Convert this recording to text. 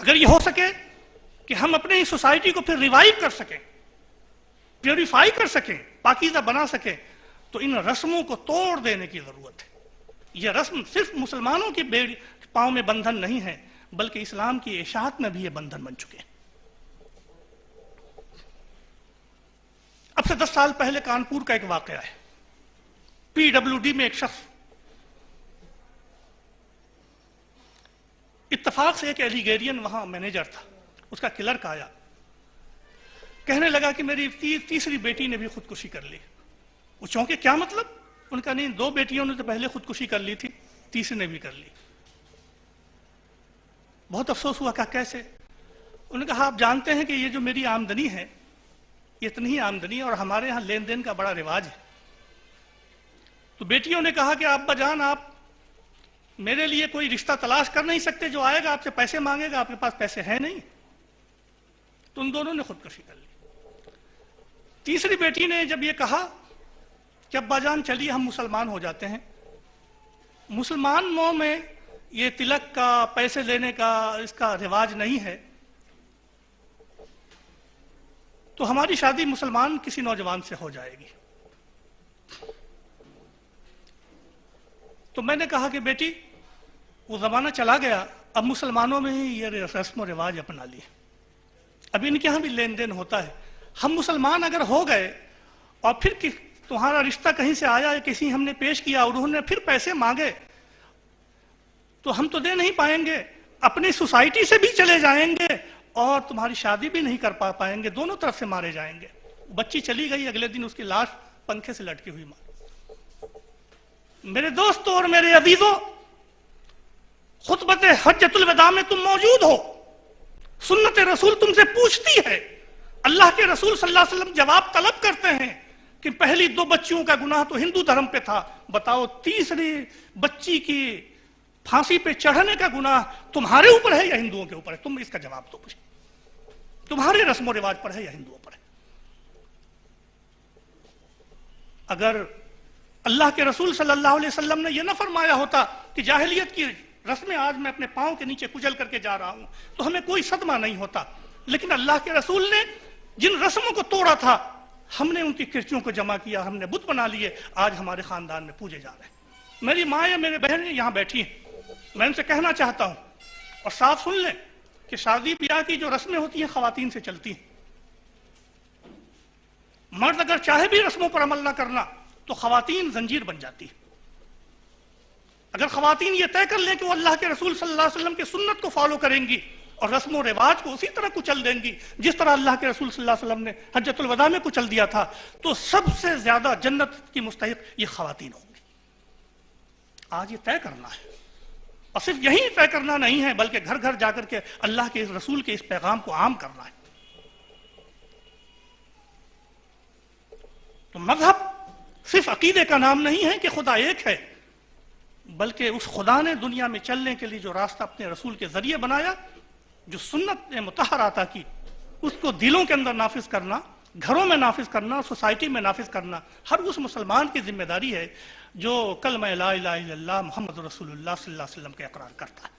اگر یہ ہو سکے کہ ہم اپنے سوسائٹی کو پھر ریوائیو کر سکیں، پیوریفائی کر سکیں، پاکیزہ بنا سکیں، تو ان رسموں کو توڑ دینے کی ضرورت ہے۔ یہ رسم صرف مسلمانوں کے پاؤں میں بندھن نہیں ہے، بلکہ اسلام کی اشاعت میں بھی یہ بندھن بن چکے ہیں۔ اب سے 10 سال پہلے کانپور کا ایک واقعہ ہے۔ پی ڈبلیو ڈی میں ایک شخص اتفاق سے ایک ایلیگیرین وہاں مینیجر تھا، اس کا کلرک آیا، کہنے لگا کہ میری تیسری بیٹی نے بھی خودکشی کر لی۔ وہ چونکے کیا مطلب؟ ان کا نہیں، 2 بیٹیوں نے تو پہلے خودکشی کر لی تھی، تیسری نے بھی کر لی۔ بہت افسوس ہوا، کہا کیسے؟ انہوں نے کہا آپ جانتے ہیں کہ یہ جو میری آمدنی ہے، یہ اتنی ہی آمدنی ہے اور ہمارے ہاں لین دین کا بڑا رواج ہے۔ تو بیٹیوں نے کہا کہ ابا جان آپ میرے لیے کوئی رشتہ تلاش کر نہیں سکتے، جو آئے گا آپ سے پیسے مانگے گا، آپ کے پاس پیسے ہیں نہیں۔ تو ان دونوں نے خودکشی کر لی۔ تیسری بیٹی نے جب یہ کہا کہ ابا جان چلیے ہم مسلمان ہو جاتے ہیں، مسلمانوں میں یہ تلک کا، پیسے لینے کا، اس کا رواج نہیں ہے، تو ہماری شادی مسلمان کسی نوجوان سے ہو جائے گی۔ تو میں نے کہا کہ بیٹی وہ زمانہ چلا گیا، اب مسلمانوں میں ہی یہ رسم و رواج اپنا لیے، اب ان کے ہاں بھی لین دین ہوتا ہے۔ ہم مسلمان اگر ہو گئے اور پھر تمہارا رشتہ کہیں سے آیا، کسی ہم نے پیش کیا اور انہوں نے پھر پیسے مانگے، تو ہم تو دے نہیں پائیں گے، اپنی سوسائٹی سے بھی چلے جائیں گے اور تمہاری شادی بھی نہیں کر پائیں گے، دونوں طرف سے مارے جائیں گے۔ بچی چلی گئی، اگلے دن اس کی لاش پنکھے سے لٹکی ہوئی مار۔ میرے دوستوں اور میرے عزیزوں، خطبت حجۃ الوداع میں تم موجود ہو، سنت رسول تم سے پوچھتی ہے، اللہ کے رسول صلی اللہ علیہ وسلم جواب طلب کرتے ہیں کہ پہلی 2 بچیوں کا گناہ تو ہندو دھرم پہ تھا، بتاؤ تیسری بچی کی پھانسی پہ چڑھنے کا گناہ تمہارے اوپر ہے یا ہندوؤں کے اوپر ہے؟ تم اس کا جواب دو مجھے، تمہارے رسم و رواج پر ہے یا ہندوؤں پر ہے؟ اگر اللہ کے رسول صلی اللہ علیہ وسلم نے یہ نہ فرمایا ہوتا کہ جاہلیت کی رسمیں آج میں اپنے پاؤں کے نیچے کچل کر کے جا رہا ہوں، تو ہمیں کوئی صدمہ نہیں ہوتا، لیکن اللہ کے رسول نے جن رسموں کو توڑا تھا، ہم نے ان کی کرچیوں کو جمع کیا، ہم نے بت بنا لیے، آج ہمارے خاندان میں پوجے جا رہے ہیں۔ میری ماں یا میرے بہنیں یہاں بیٹھی ہیں، میں ان سے کہنا چاہتا ہوں اور صاف سن لیں کہ شادی بیاہ کی جو رسمیں ہوتی ہیں خواتین سے چلتی ہیں۔ مرد اگر چاہے بھی رسموں پر عمل نہ کرنا تو خواتین زنجیر بن جاتی ہے۔ اگر خواتین یہ طے کر لیں کہ وہ اللہ کے رسول صلی اللہ علیہ وسلم کی سنت کو فالو کریں گی اور رسم و رواج کو اسی طرح کچل دیں گی جس طرح اللہ کے رسول صلی اللہ علیہ وسلم نے حجۃ الوداع میں کچل دیا تھا، تو سب سے زیادہ جنت کی مستحق یہ خواتین ہوں گی۔ آج یہ طے کرنا ہے، اور صرف یہی طے کرنا نہیں ہے بلکہ گھر گھر جا کر کے اللہ کے رسول کے اس پیغام کو عام کرنا ہے۔ تو مذہب صرف عقیدے کا نام نہیں ہے کہ خدا ایک ہے، بلکہ اس خدا نے دنیا میں چلنے کے لیے جو راستہ اپنے رسول کے ذریعے بنایا، جو سنت نے مطہرہ عطا کی، اس کو دلوں کے اندر نافذ کرنا، گھروں میں نافذ کرنا، سوسائٹی میں نافذ کرنا ہر اس مسلمان کی ذمہ داری ہے جو کلمہ لا الہ الا اللہ محمد رسول اللہ صلی اللہ علیہ وسلم کا اقرار کرتا ہے۔